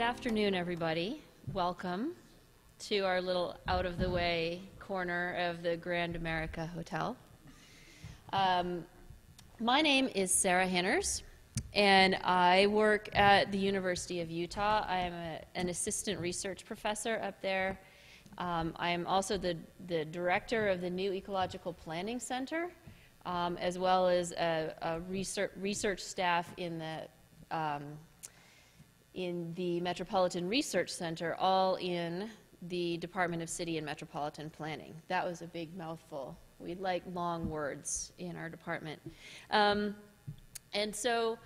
afternoon, everybody. Welcome to our little out-of-the-way corner of the Grand America Hotel. My name is Sarah Henners, and I work at the University of Utah. I am an assistant research professor up there. I am also the director of the new Ecological Planning Center, as well as a research staff in the Metropolitan Research Center, all in the Department of City and Metropolitan Planning. That was a big mouthful. We like long words in our department. And so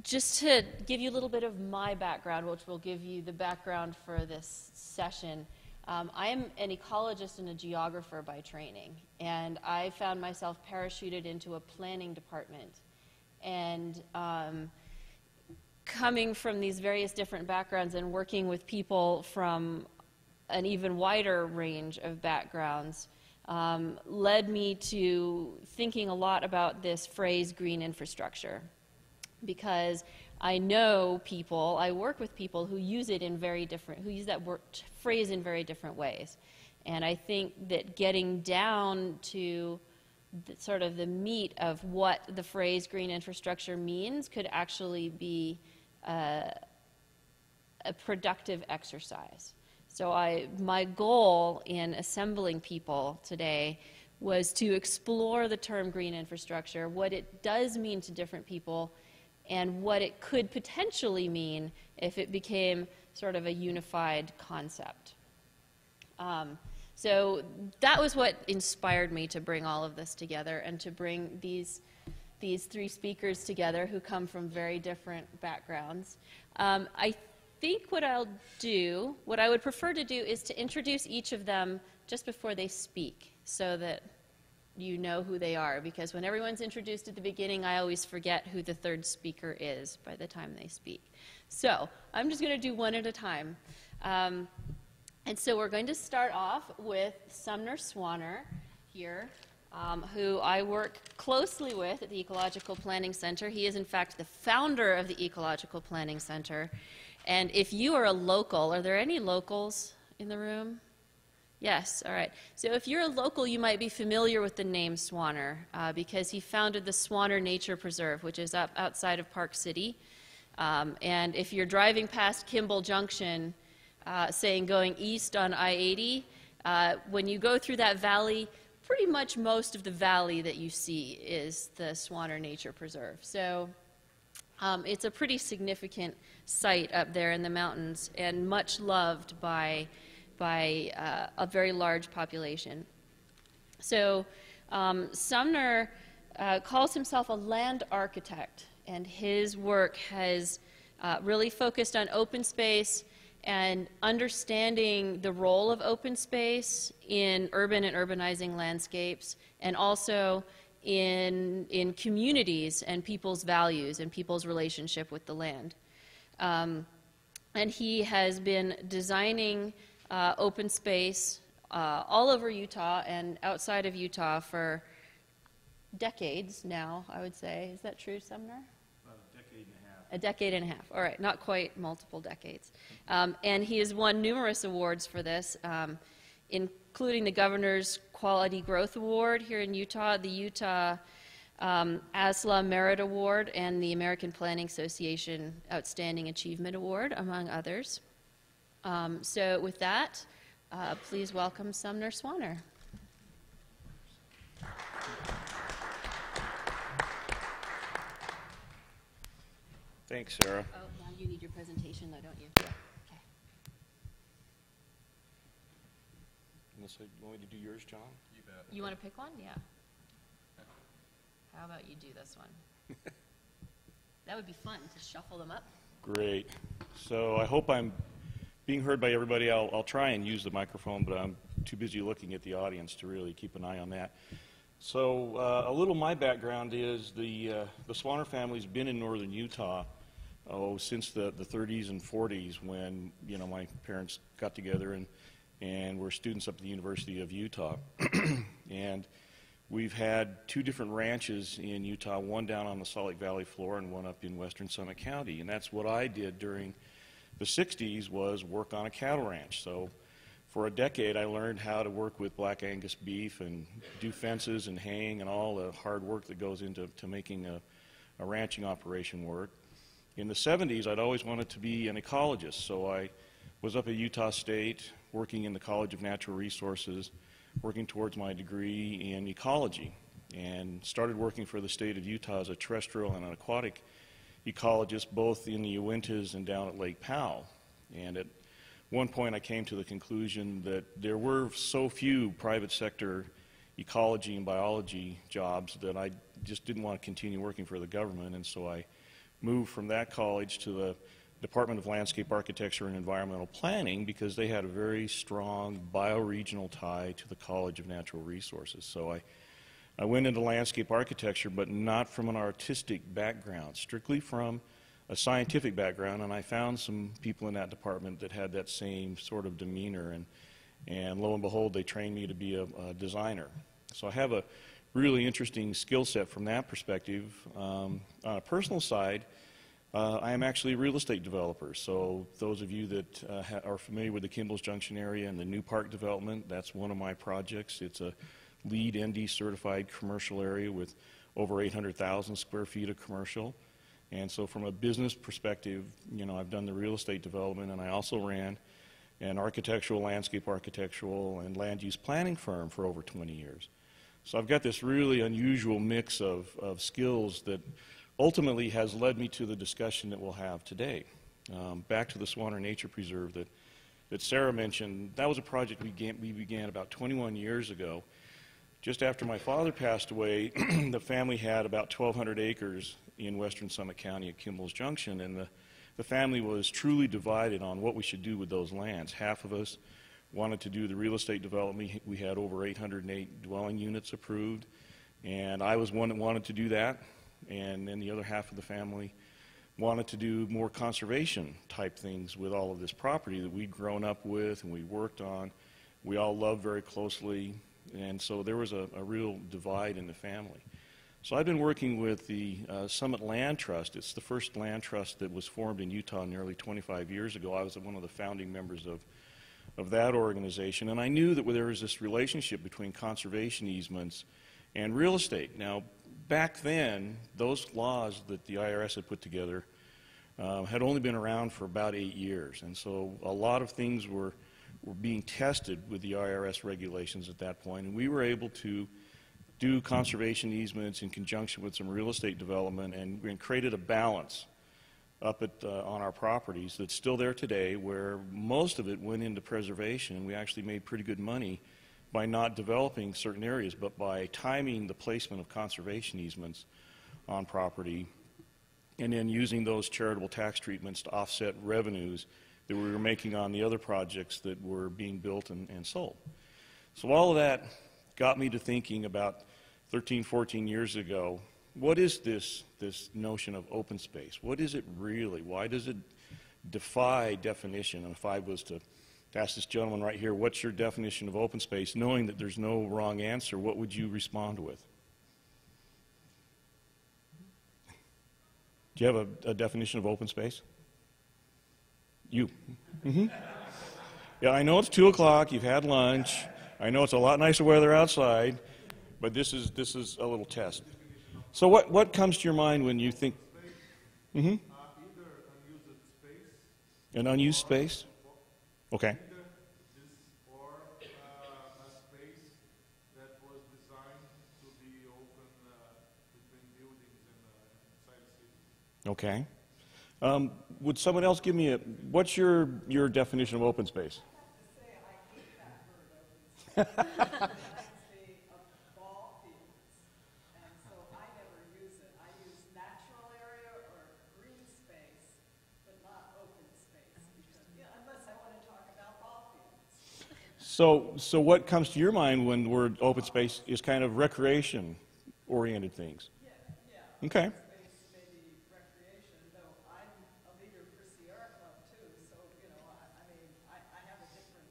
just to give you a little bit of my background, which will give you the background for this session, I am an ecologist and a geographer by training, and I found myself parachuted into a planning department. And coming from these various different backgrounds and working with people from an even wider range of backgrounds led me to thinking a lot about this phrase green infrastructure, because I know people, I work with people who use it in very different, who use that phrase in very different ways. And I think that getting down to sort of the meat of what the phrase green infrastructure means could actually be a productive exercise. So my goal in assembling people today was to explore the term green infrastructure, what it does mean to different people, and what it could potentially mean if it became sort of a unified concept. So that was what inspired me to bring all of this together and to bring these three speakers together who come from very different backgrounds. I think what I would prefer to do is to introduce each of them just before they speak so that you know who they are, because when everyone's introduced at the beginning, I always forget who the third speaker is by the time they speak. So I'm just going to do one at a time. And so we're going to start off with Sumner Swanner here, who I work closely with at the Ecological Planning Center. He is, in fact, the founder of the Ecological Planning Center. And if you are a local, are there any locals in the room? Yes, all right. So if you're a local, you might be familiar with the name Swanner because he founded the Swanner Nature Preserve, which is up outside of Park City. And if you're driving past Kimball Junction, saying going east on I-80, when you go through that valley, pretty much most of the valley that you see is the Swanner Nature Preserve. So it's a pretty significant site up there in the mountains and much loved by a very large population. So Sumner calls himself a land architect, and his work has really focused on open space and understanding the role of open space in urban and urbanizing landscapes, and also in communities and people's values and people's relationship with the land. And he has been designing open space all over Utah and outside of Utah for decades now, I would say. Is that true, Sumner? A decade and a half. All right, not quite multiple decades. And he has won numerous awards for this, including the Governor's Quality Growth Award here in Utah, the Utah ASLA Merit Award, and the American Planning Association Outstanding Achievement Award, among others. So with that, please welcome Sumner Swanner. Thanks, Sarah. Oh, now you need your presentation, though, don't you? Yeah. Okay. Unless you want me to do yours, John? You bet. You want to pick one? Yeah. How about you do this one? That would be fun to shuffle them up. Great. So I hope I'm being heard by everybody. I'll try and use the microphone, but I'm too busy looking at the audience to really keep an eye on that. So a little my background is the Swanner family's been in northern Utah since the 30s and 40s, when my parents got together and were students up at the University of Utah. And we've had two different ranches in Utah, one down on the Salt Lake Valley floor and one up in western Summit County. And that's what I did during the 60s was work on a cattle ranch. So for a decade, I learned how to work with black Angus beef and do fences and haying and all the hard work that goes into making a ranching operation work. In the 70s, I'd always wanted to be an ecologist, so I was up at Utah State working in the College of Natural Resources, working towards my degree in ecology, and started working for the state of Utah as a terrestrial and an aquatic ecologist, both in the Uintas and down at Lake Powell. And at one point I came to the conclusion that there were so few private sector ecology and biology jobs that I just didn't want to continue working for the government, and so I moved from that college to the Department of Landscape Architecture and Environmental Planning because they had a very strong bioregional tie to the College of Natural Resources. So I went into landscape architecture, but not from an artistic background, strictly from a scientific background, and I found some people in that department that had that same sort of demeanor, and lo and behold, they trained me to be a designer. So I have a really interesting skill set from that perspective. On a personal side, I am actually a real estate developer. So those of you that are familiar with the Kimball's Junction area and the new park development, that's one of my projects. It's a LEED ND certified commercial area with over 800,000 square feet of commercial. And so from a business perspective, you know, I've done the real estate development, and I also ran an architectural, landscape architectural, and land use planning firm for over 20 years. So I've got this really unusual mix of skills that ultimately has led me to the discussion that we'll have today. Back to the Swanner Nature Preserve that Sarah mentioned, that was a project we began about 21 years ago. Just after my father passed away, the family had about 1,200 acres in western Summit County at Kimball's Junction, and the family was truly divided on what we should do with those lands. Half of us wanted to do the real estate development. We had over 808 dwelling units approved, and I was one that wanted to do that, and then the other half of the family wanted to do more conservation type things with all of this property that we'd grown up with and we worked on. We all loved very closely, and so there was a real divide in the family. So I've been working with the Summit Land Trust. It's the first land trust that was formed in Utah nearly 25 years ago. I was one of the founding members of that organization, and I knew that there was this relationship between conservation easements and real estate. Now, back then, those laws that the IRS had put together had only been around for about 8 years, and so a lot of things were being tested with the IRS regulations at that point, and we were able to do conservation easements in conjunction with some real estate development, and created a balance up on our properties that's still there today, where most of it went into preservation, and we actually made pretty good money by not developing certain areas, but by timing the placement of conservation easements on property, and then using those charitable tax treatments to offset revenues that we were making on the other projects that were being built and sold. So all of that got me to thinking about 13, 14 years ago, what is this notion of open space? What is it really? Why does it defy definition? And if I was to ask this gentleman right here, what's your definition of open space, knowing that there's no wrong answer, what would you respond with? Do you have a definition of open space? You. Mm-hmm. Yeah, I know it's 2 o'clock, you've had lunch, I know it's a lot nicer weather outside, but this is a little test. So what comes to your mind when you think? Mm-hmm. Either unused space. An unused space? Okay. Either this or a space that was designed to be open between buildings inside the city. Okay. Would someone else give me what's your definition of open space? I have to say, I hate that word, open space. It reminds me of ball fields, and so I never use it. I use natural area or green space, but not open space, because, unless I want to talk about ball fields. So what comes to your mind when the word open space is kind of recreation-oriented things? Yeah. Okay. Space may be recreation, though I'm a leader for Sierra Club too, so, I have a different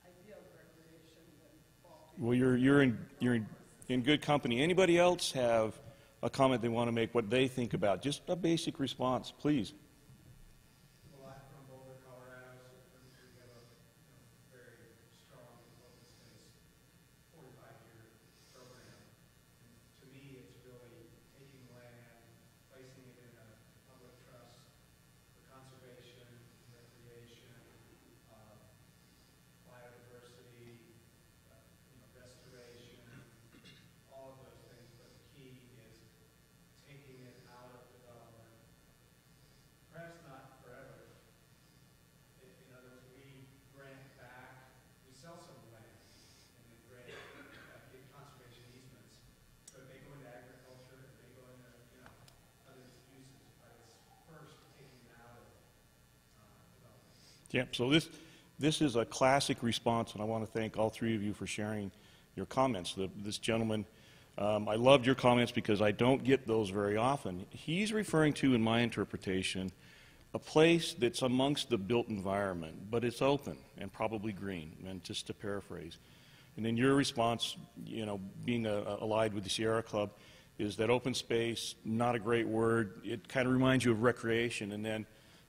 idea of recreation than ball fields. Well, you're in good company. Anybody else have a comment they want to make, what they think about? Just a basic response, please. Well, Yeah, so this is a classic response, and I want to thank all three of you for sharing your comments. This gentleman, I loved your comments because I don't get those very often. He's referring to, in my interpretation, a place that's amongst the built environment, but it's open and probably green, and just to paraphrase. And then your response, you know, being allied with the Sierra Club, is that open space, not a great word. It kind of reminds you of recreation, and then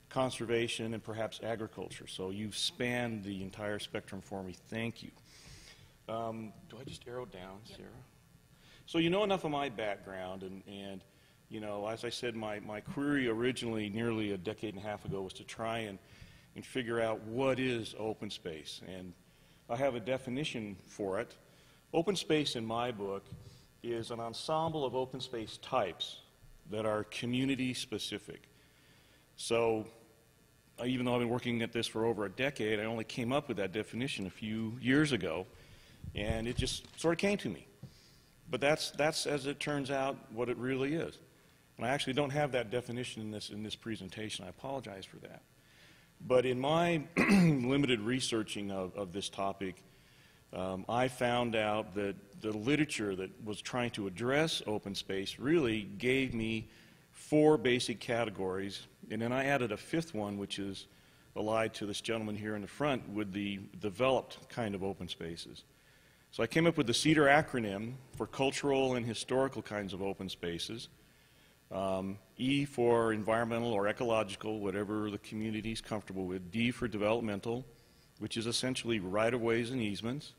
conservation and perhaps agriculture. So you've spanned the entire spectrum for me. Thank you. Do I just arrow down, Yep. Sarah? So you know enough of my background, and you know, as I said, my query originally, nearly a decade and a half ago, was to try and figure out what is open space. And I have a definition for it. Open space in my book is an ensemble of open space types that are community specific. So even though I've been working at this for over a decade, I only came up with that definition a few years ago, and it just sort of came to me. But that's as it turns out, what it really is. And I actually don't have that definition in this presentation. I apologize for that. But in my limited researching of this topic, I found out that the literature that was trying to address open space really gave me 4 basic categories, and then I added a 5th one, which is allied to this gentleman here in the front with the developed kind of open spaces. So I came up with the CEDAR acronym for cultural and historical kinds of open spaces. E for environmental or ecological, whatever the community is comfortable with. D for developmental, which is essentially right-of-ways and easements.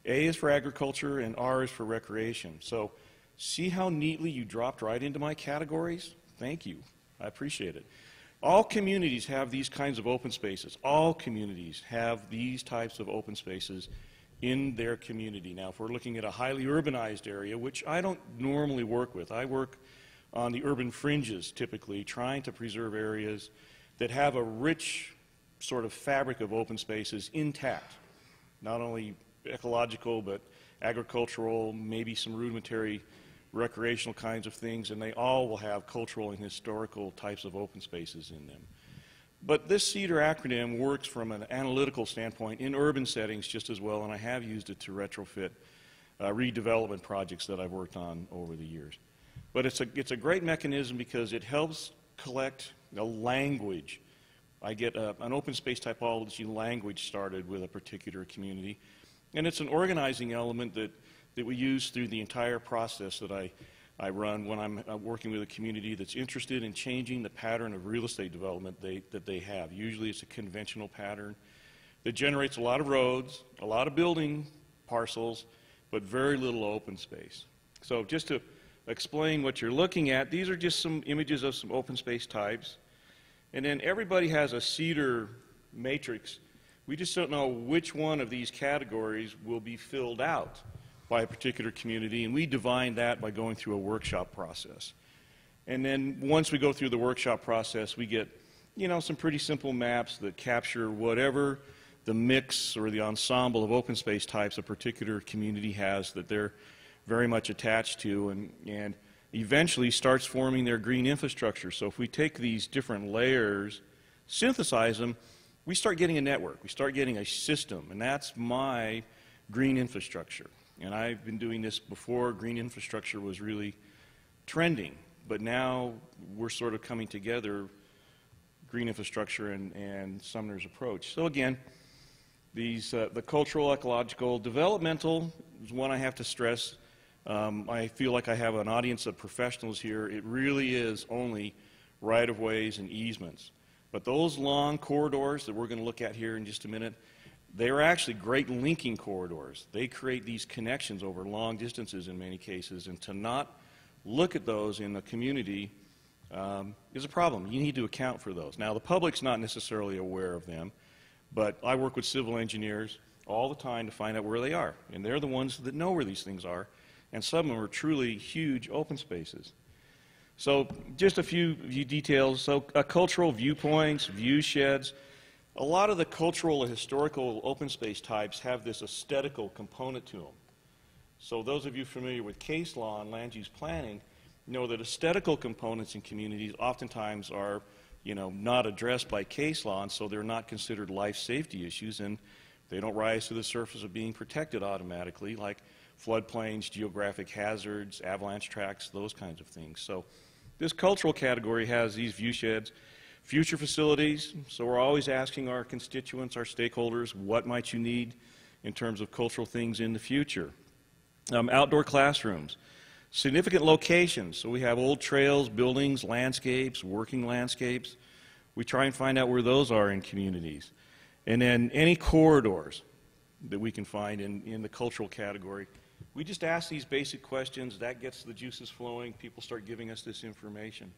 A is for agriculture, and R is for recreation. So see how neatly you dropped right into my categories? Thank you. I appreciate it. All communities have these kinds of open spaces. All communities have these types of open spaces in their community. Now, if we're looking at a highly urbanized area, which I don't normally work with, I work on the urban fringes typically, trying to preserve areas that have a rich sort of fabric of open spaces intact, not only ecological but agricultural, maybe some rudimentary recreational kinds of things, and they all will have cultural and historical types of open spaces in them. But this CEDAR acronym works from an analytical standpoint in urban settings just as well, and I have used it to retrofit redevelopment projects that I've worked on over the years. But it's a great mechanism because it helps collect a language. I get an open space typology language started with a particular community, and it's an organizing element that we use through the entire process that I run when I'm working with a community that's interested in changing the pattern of real estate development that they have. Usually it's a conventional pattern that generates a lot of roads, a lot of building parcels, but very little open space. So just to explain what you're looking at, these are just some images of some open space types. And then everybody has a CEDAR matrix. We just don't know which one of these categories will be filled out by a particular community, and we divine that by going through a workshop process. And then once we go through the workshop process, we get, you know, some pretty simple maps that capture whatever the mix or the ensemble of open space types a particular community has that they're very much attached to, and eventually starts forming their green infrastructure. So if we take these different layers, synthesize them, we start getting a network, we start getting a system, and that's my green infrastructure. And I've been doing this before green infrastructure was really trending, but now we're sort of coming together, green infrastructure and Sumner's approach. So again, these the cultural, ecological, developmental is one I have to stress. I feel like I have an audience of professionals here. It really is only right-of-ways and easements. But those long corridors that we're going to look at here in just a minute, they are actually great linking corridors. They create these connections over long distances in many cases, and to not look at those in the community is a problem. You need to account for those. Now, the public's not necessarily aware of them, but I work with civil engineers all the time to find out where they are, and they're the ones that know where these things are, and some of them are truly huge open spaces. So just a few details. So cultural viewpoints, view sheds. A lot of the cultural and historical open space types have this aesthetical component to them. So those of you familiar with case law and land use planning know that aesthetical components in communities oftentimes are not addressed by case law, and so they're not considered life safety issues, and they don't rise to the surface of being protected automatically, like floodplains, geographic hazards, avalanche tracks, those kinds of things. So this cultural category has these view sheds. Future facilities, so we're always asking our constituents, our stakeholders, what might you need in terms of cultural things in the future? Outdoor classrooms. Significant locations, so we have old trails, buildings, landscapes, working landscapes. We try and find out where those are in communities. And then any corridors that we can find in the cultural category. We just ask these basic questions, that gets the juices flowing, people start giving us this information.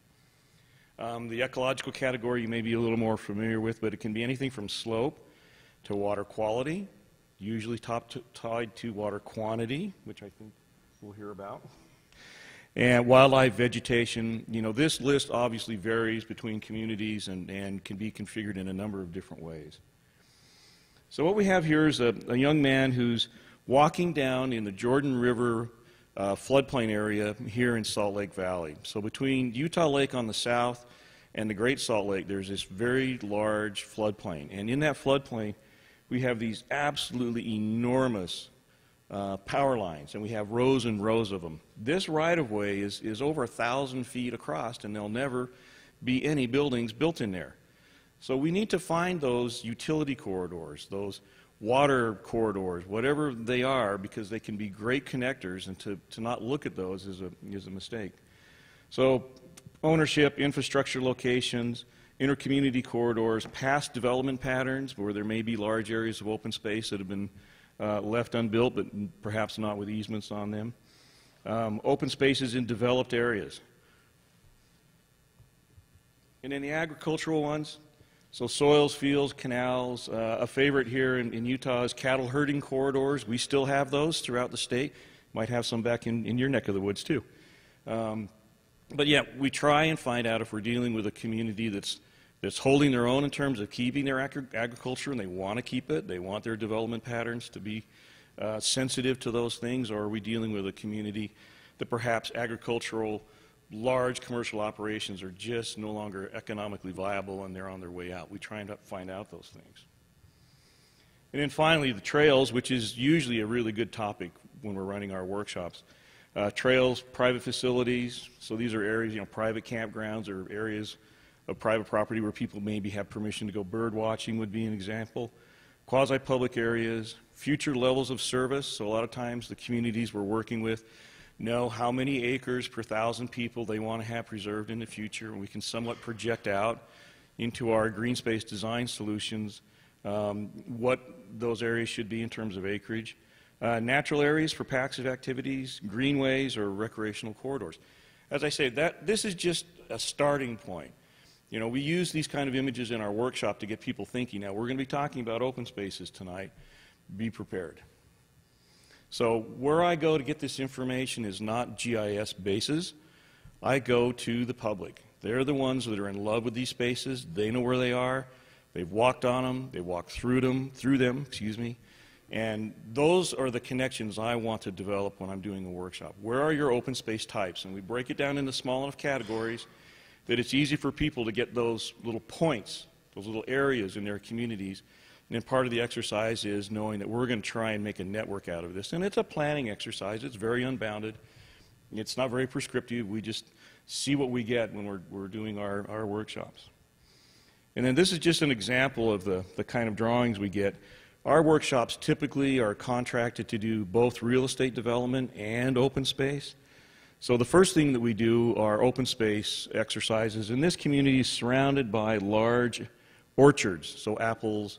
The ecological category you may be a little more familiar with, but it can be anything from slope to water quality, usually tied to water quantity, which I think we'll hear about. And wildlife, vegetation. This list obviously varies between communities and can be configured in a number of different ways. So what we have here is a young man who's walking down in the Jordan River floodplain area here in Salt Lake Valley. So between Utah Lake on the south and the Great Salt Lake, there's this very large floodplain. And in that floodplain, we have these absolutely enormous power lines, and we have rows and rows of them. This right-of-way is over 1,000 feet across, and there'll never be any buildings built in there. So we need to find those utility corridors, those water corridors, whatever they are, because they can be great connectors, and to not look at those is a mistake. So ownership, infrastructure locations, intercommunity corridors, past development patterns where there may be large areas of open space that have been left unbuilt, but perhaps not with easements on them. Open spaces in developed areas. And then the agricultural ones, so soils, fields, canals. A favorite here in Utah is cattle herding corridors. We still have those throughout the state. Might have some back in your neck of the woods too. But yeah, we try and find out if we're dealing with a community that's holding their own in terms of keeping their agriculture, and they want to keep it. They want their development patterns to be sensitive to those things, or are we dealing with a community that perhaps agricultural, large commercial operations are just no longer economically viable and they're on their way out? We try and find out those things. And then finally, the trails, which is usually a really good topic when we're running our workshops. Trails, private facilities, so these are areas, private campgrounds or areas of private property where people maybe have permission to go bird watching would be an example. Quasi-public areas, future levels of service, so a lot of times the communities we're working with know how many acres per 1,000 people they want to have preserved in the future, and we can somewhat project out into our green space design solutions what those areas should be in terms of acreage. Natural areas for passive activities, greenways, or recreational corridors. As I say, this is just a starting point. We use these kind of images in our workshop to get people thinking. Now, we're going to be talking about open spaces tonight. Be prepared. So where I go to get this information is not GIS bases. I go to the public. They're the ones that are in love with these spaces. They know where they are. They've walked on them. They walked through them, and those are the connections I want to develop when I'm doing a workshop. Where are your open space types? And we break it down into small enough categories that it's easy for people to get those little points, those little areas in their communities. And then part of the exercise is knowing that we're going to try and make a network out of this. And it's a planning exercise. It's very unbounded. It's not very prescriptive. We just see what we get when we're doing our workshops. And then this is just an example of the kind of drawings we get. Our workshops typically are contracted to do both real estate development and open space. So the first thing that we do are open space exercises. And this community is surrounded by large orchards, so apples,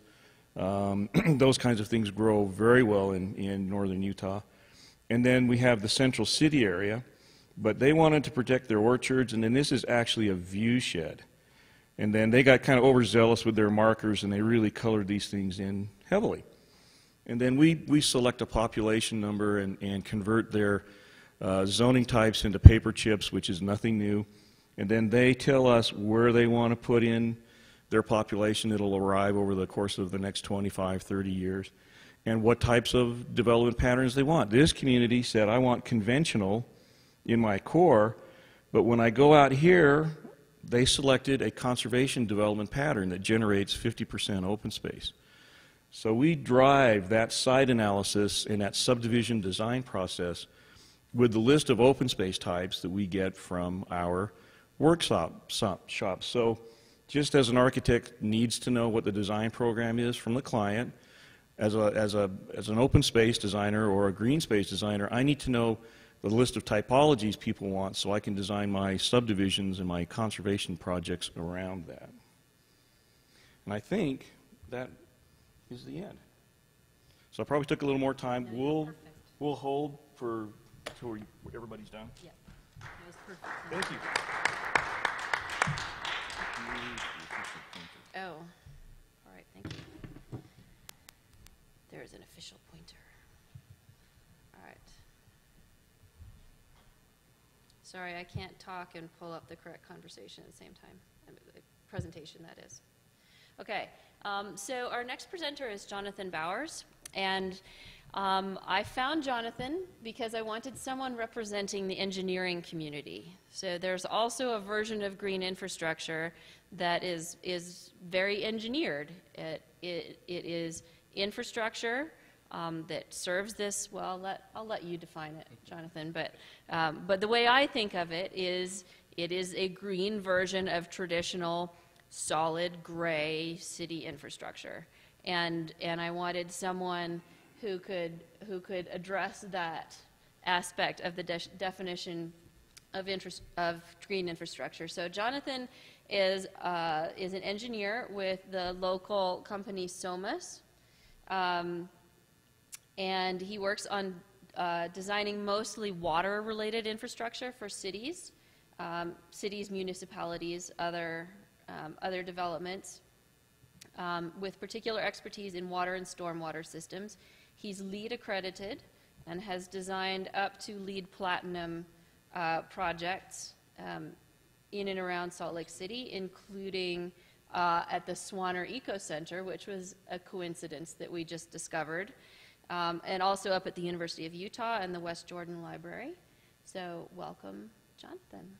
those kinds of things grow very well in northern Utah. And then we have the central city area, but they wanted to protect their orchards, and then this is actually a view shed. And then they got kind of overzealous with their markers, and they really colored these things in heavily. And then we select a population number and convert their zoning types into paper chips, which is nothing new. And then they tell us where they want to put in their population that will arrive over the course of the next 25, 30 years, and what types of development patterns they want. This community said, I want conventional in my core, but when I go out here, they selected a conservation development pattern that generates 50% open space. So we drive that site analysis and that subdivision design process with the list of open space types that we get from our workshop shops. So just as an architect needs to know what the design program is from the client, as an open space designer or a green space designer, I need to know the list of typologies people want so I can design my subdivisions and my conservation projects around that. And I think that is the end. So I probably took a little more time. We'll hold for till everybody's done. Yeah, that was perfect. Thank you. Oh, all right, thank you. There is an official pointer. All right. Sorry, I can't talk and pull up the correct conversation at the same time. Presentation, that is. Okay, so our next presenter is Jonathan Bowers, and I found Jonathan because I wanted someone representing the engineering community. So there's also a version of green infrastructure that is very engineered. It is infrastructure that serves this. Well, I'll let you define it, Jonathan. But the way I think of it is a green version of traditional solid gray city infrastructure, and I wanted someone who could address that aspect of the definition of green infrastructure. So Jonathan is an engineer with the local company Somis, and he works on designing mostly water-related infrastructure for cities, municipalities, other developments, with particular expertise in water and stormwater systems. He's LEED accredited and has designed up to LEED Platinum projects in and around Salt Lake City, including at the Swanner Eco Center, which was a coincidence that we just discovered, and also up at the University of Utah and the West Jordan Library. So welcome, Jonathan.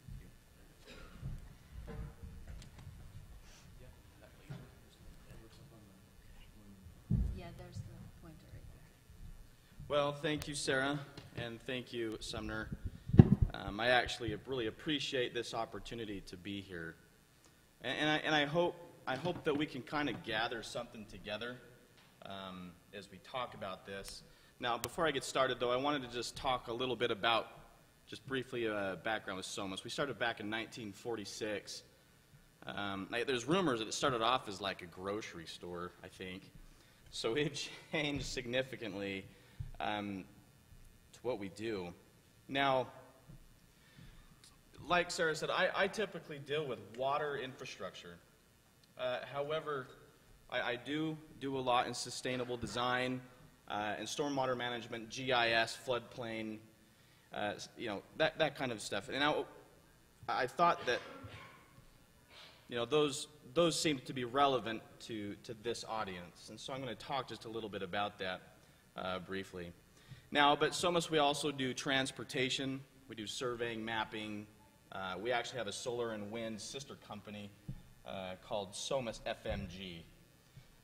Yeah, there's the pointer right there. Well, thank you, Sarah, and thank you, Sumner. I actually really appreciate this opportunity to be here, and I hope that we can kind of gather something together as we talk about this. Now, before I get started, though, I wanted to just talk a little bit about, just briefly, background with Somis. We started back in 1946. There's rumors that it started off as like a grocery store, I think. So we've changed significantly to what we do. Now, like Sarah said, I typically deal with water infrastructure. However, I do a lot in sustainable design and stormwater management, GIS, floodplain, that kind of stuff. And now, I thought that those seem to be relevant to this audience, and so I'm going to talk just a little bit about that briefly. Now, but Somis, we also do transportation, we do surveying, mapping. We actually have a solar and wind sister company called Somis FMG.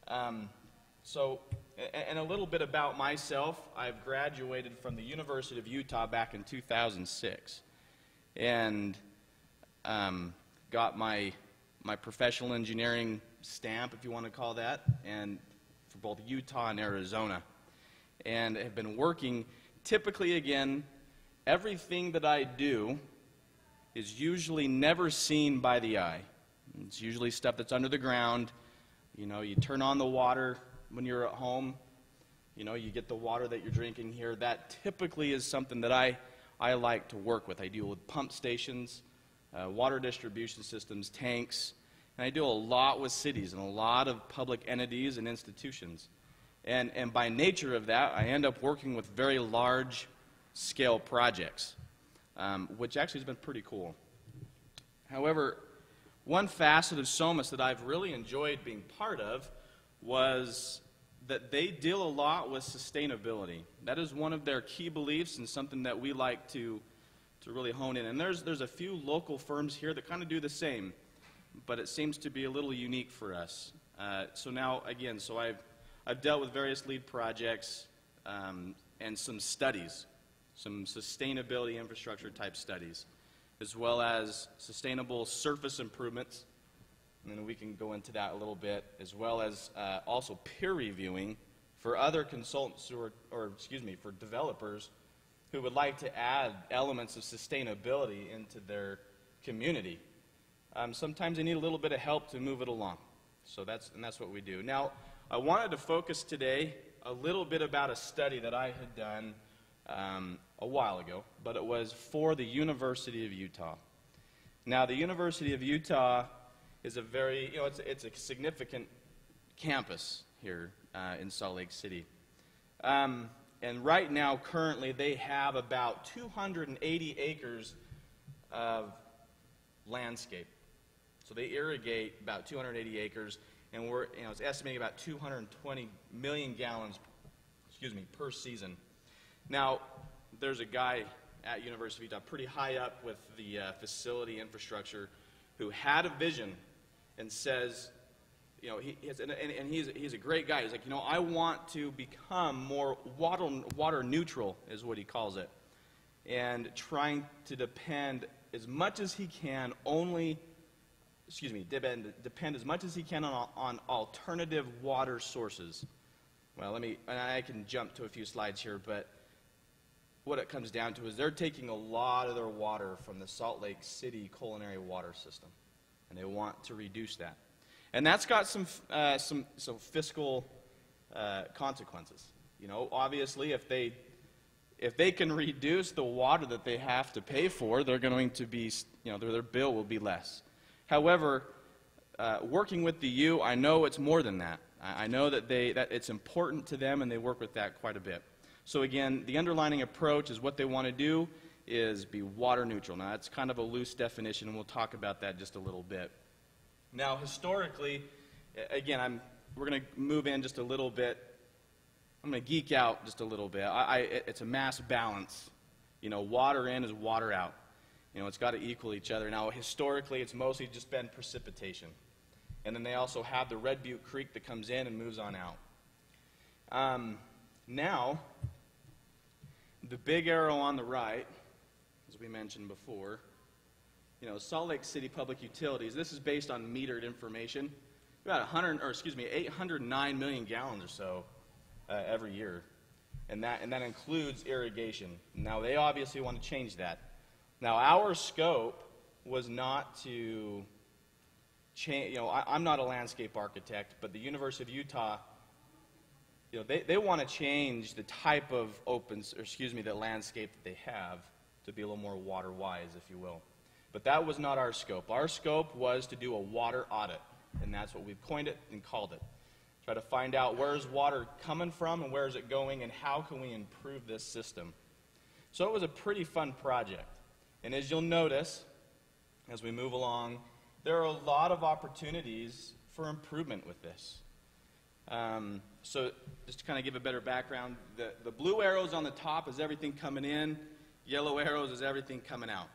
And a little bit about myself. I've graduated from the University of Utah back in 2006, and got my professional engineering stamp, if you want to call that, and for both Utah and Arizona, and have been working. Typically, again, everything that I do is usually never seen by the eye. It's usually stuff that's under the ground. You turn on the water when you're at home. You get the water that you're drinking here. That typically is something that I like to work with. I deal with pump stations, water distribution systems, tanks, and I do a lot with cities and a lot of public entities and institutions. And by nature of that, I end up working with very large scale projects, which actually has been pretty cool. However, one facet of Somis that I've really enjoyed being part of was that they deal a lot with sustainability. That is one of their key beliefs and something that we like to really hone in. And there's a few local firms here that kind of do the same. but it seems to be a little unique for us. So now, again, so I've dealt with various LEED projects and some studies, some sustainability infrastructure type studies, as well as sustainable surface improvements, and then we can go into that a little bit, as well as also peer reviewing for other consultants who are, for developers who would like to add elements of sustainability into their community. Sometimes they need a little bit of help to move it along. So that's what we do. Now, I wanted to focus today a little bit about a study that I had done a while ago, but it was for the University of Utah. Now, the University of Utah is a very, it's a significant campus here in Salt Lake City. And right now, currently, they have about 280 acres of landscape. So they irrigate about 280 acres, and it's estimating about 220 million gallons, per season. Now, there's a guy at University of Utah, pretty high up with the facility infrastructure, who had a vision and says, he's a great guy. He's like, I want to become more water neutral, is what he calls it, and trying to depend as much as he can depend as much as he can on alternative water sources. Well, I can jump to a few slides here, but what it comes down to is they're taking a lot of their water from the Salt Lake City culinary water system, and they want to reduce that. And that's got some fiscal consequences. Obviously, if they can reduce the water that they have to pay for, they're going to be, their bill will be less. However, working with the U, I know it's more than that. I know that it's important to them, and they work with that quite a bit. So again, the underlining approach is what they want to do is be water neutral. Now, that's kind of a loose definition, and we'll talk about that just a little bit. Now, historically, again, we're going to move in just a little bit. I'm going to geek out just a little bit. It's a mass balance. Water in is water out. It's got to equal each other. Now, historically, it's mostly just been precipitation. And then they also have the Red Butte Creek that comes in and moves on out. Now, the big arrow on the right, as we mentioned before, Salt Lake City Public Utilities, this is based on metered information, about 809 million gallons or so every year. And that includes irrigation. Now, they obviously want to change that. Now, our scope was not to change, I'm not a landscape architect, but the University of Utah, they want to change the type of the landscape that they have to be a little more water-wise, if you will. But that was not our scope. Our scope was to do a water audit, and that's what we've coined it and called it. Try to find out where's water coming from and where is it going and how can we improve this system. So it was a pretty fun project. And as you'll notice, as we move along, there are a lot of opportunities for improvement with this. So just to kind of give a better background, the blue arrows on the top is everything coming in, yellow arrows is everything coming out.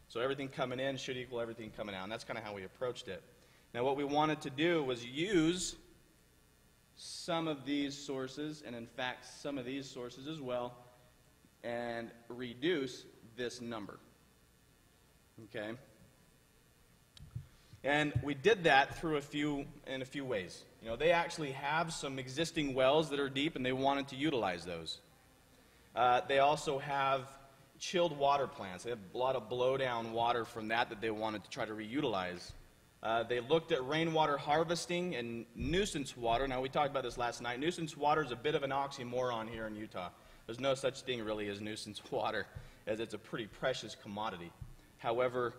So everything coming in should equal everything coming out, and that's kind of how we approached it. Now what we wanted to do was use some of these sources, and in fact some of these sources as well, and reduce this number. Okay? And we did that in a few ways. They actually have some existing wells that are deep, and they wanted to utilize those. They also have chilled water plants. They have a lot of blowdown water from that they wanted to try to reutilize. They looked at rainwater harvesting and nuisance water. Now, we talked about this last night. Nuisance water is a bit of an oxymoron here in Utah. There's no such thing really as nuisance water, as it's a pretty precious commodity. However,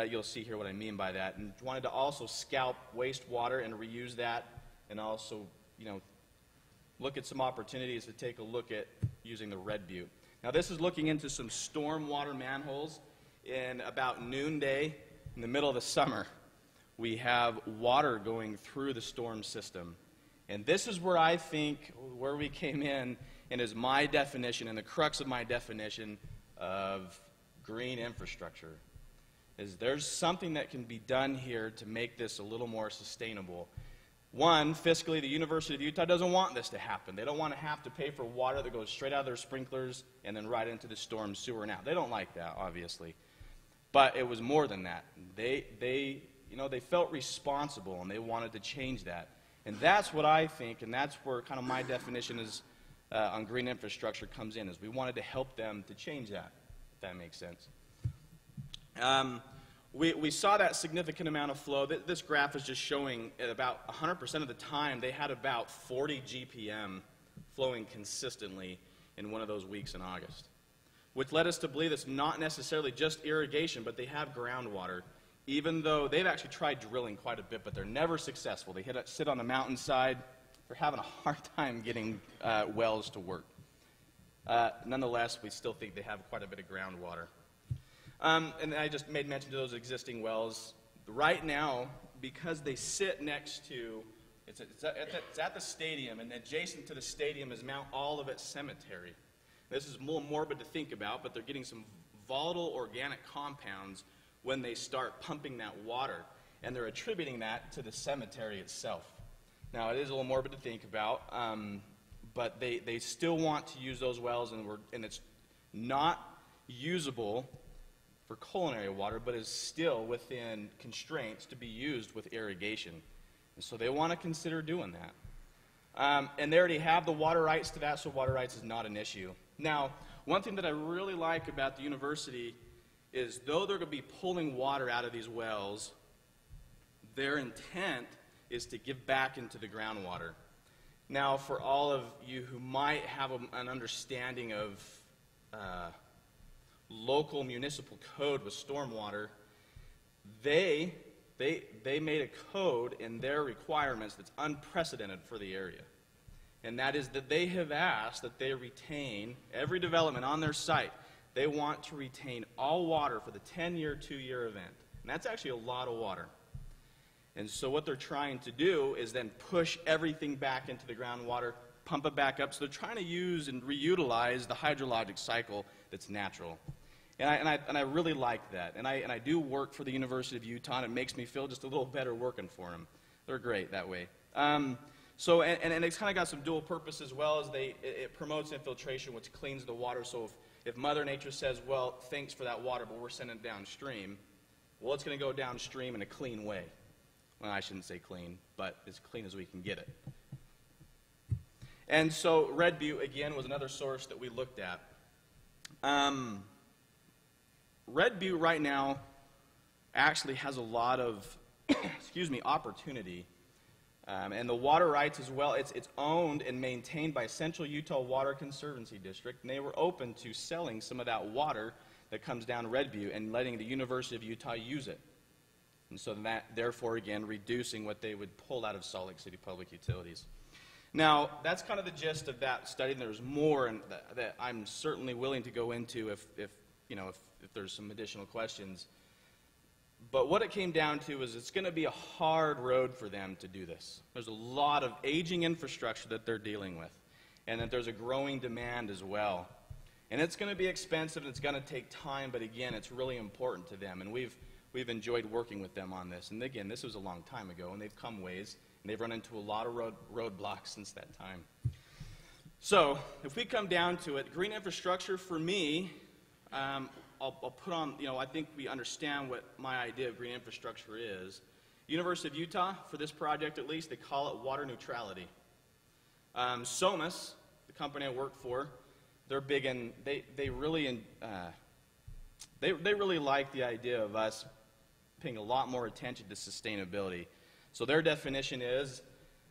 you'll see here what I mean by that. And wanted to also scalp wastewater and reuse that, and also, look at some opportunities to take a look at using the Red Butte. Now, this is looking into some storm water manholes. In about noonday, in the middle of the summer, we have water going through the storm system. And this is where I think, where we came in, and is my definition, and the crux of my definition of green infrastructure. is there's something that can be done here to make this a little more sustainable. One, fiscally, the University of Utah doesn't want this to happen. They don't want to have to pay for water that goes straight out of their sprinklers and then right into the storm sewer and out. They don't like that, obviously. But it was more than that. They felt responsible, and they wanted to change that. And that's what I think, and that's where kind of my definition is on green infrastructure comes in, is we wanted to help them to change that, if that makes sense. We saw that significant amount of flow. This graph is just showing at about 100% of the time they had about 40 GPM flowing consistently in one of those weeks in August, which led us to believe it's not necessarily just irrigation, but they have groundwater, even though they've actually tried drilling quite a bit, but they're never successful. They sit on the mountainside. They're having a hard time getting wells to work. Nonetheless, we still think they have quite a bit of groundwater. And I just made mention to those existing wells. Right now, because they sit next to, it's at the stadium, and adjacent to the stadium is Mount Olivet Cemetery. This is a little morbid to think about, but they're getting some volatile organic compounds when they start pumping that water, and they're attributing that to the cemetery itself. Now, it is a little morbid to think about, but they still want to use those wells, and it's not usable for culinary water, but is still within constraints to be used with irrigation. And so they want to consider doing that. And they already have the water rights to that, so water rights is not an issue. Now, one thing that I really like about the university is though they're going to be pulling water out of these wells, their intent is to give back into the groundwater. Now, for all of you who might have an understanding of local municipal code with stormwater, they made a code in their requirements that's unprecedented for the area. And that is that they have asked that they retain every development on their site. They want to retain all water for the 10-year, 2-year event. And that's actually a lot of water. And so what they're trying to do is then push everything back into the groundwater, pump it back up. So they're trying to use and reutilize the hydrologic cycle that's natural. And I really like that. And I do work for the University of Utah, and it makes me feel just a little better working for them. They're great that way. And it's kind of got some dual purpose as well, as it promotes infiltration, which cleans the water. So if Mother Nature says, well, thanks for that water, but we're sending it downstream, well, it's going to go downstream in a clean way. Well, I shouldn't say clean, but as clean as we can get it. And so Red Butte, again, was another source that we looked at. Red Butte right now actually has a lot of opportunity. And the water rights as well, it's owned and maintained by Central Utah Water Conservancy District, and they were open to selling some of that water that comes down Red Butte and letting the University of Utah use it. And so that, therefore, again, reducing what they would pull out of Salt Lake City Public Utilities. Now, that's kind of the gist of that study, and there's more that I'm certainly willing to go into if there's some additional questions. But what it came down to is it's going to be a hard road for them to do this. There's a lot of aging infrastructure that they're dealing with, and that there's a growing demand as well. And it's going to be expensive, and it's going to take time, but again, it's really important to them. And we've enjoyed working with them on this. And again, this was a long time ago, and they've come ways, and they've run into a lot of roadblocks since that time. So if we come down to it, green infrastructure for me, I'll put on, I think we understand what my idea of green infrastructure is. University of Utah, for this project at least, they call it water neutrality. Somis, the company I work for, they're big in, they really like the idea of us paying a lot more attention to sustainability. So their definition is,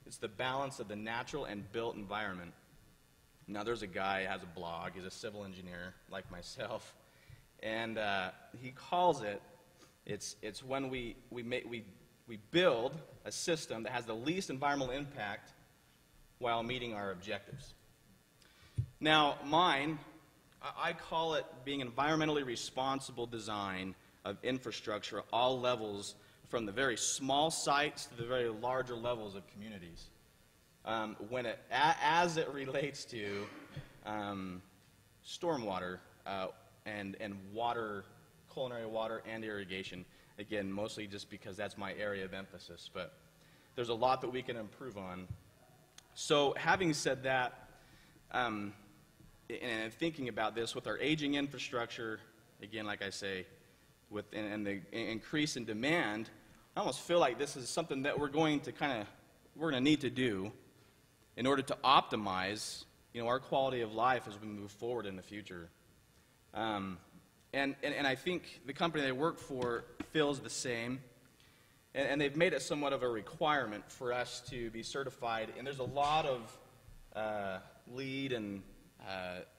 it's the balance of the natural and built environment. Now there's a guy who has a blog, he's a civil engineer like myself, and he calls it's when we build a system that has the least environmental impact while meeting our objectives. Now mine, I call it being environmentally responsible design of infrastructure at all levels, from the very small sites to the very larger levels of communities. As it relates to stormwater and water culinary water, and irrigation. Again, mostly just because that's my area of emphasis, but there's a lot that we can improve on. So having said that, and thinking about this, with our aging infrastructure, again, like I say, and the increase in demand, I almost feel like this is something that we're going to need to do in order to optimize, our quality of life as we move forward in the future. And I think the company they work for feels the same, and they've made it somewhat of a requirement for us to be certified. And there's a lot of LEED and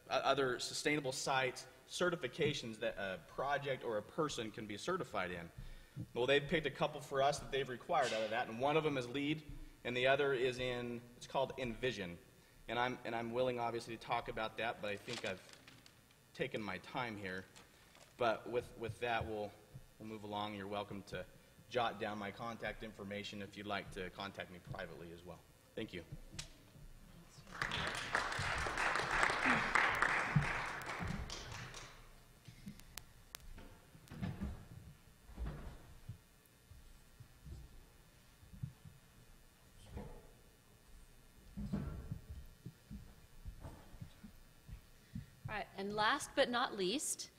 other sustainable sites certifications that a project or a person can be certified in. Well, they've picked a couple for us that they've required out of that, and one of them is LEED, and the other is it's called Envision. And I'm willing, obviously, to talk about that, but I think I've taken my time here. But with that, we'll move along. You're welcome to jot down my contact information if you'd like to contact me privately as well. Thank you. All right, and last but not least,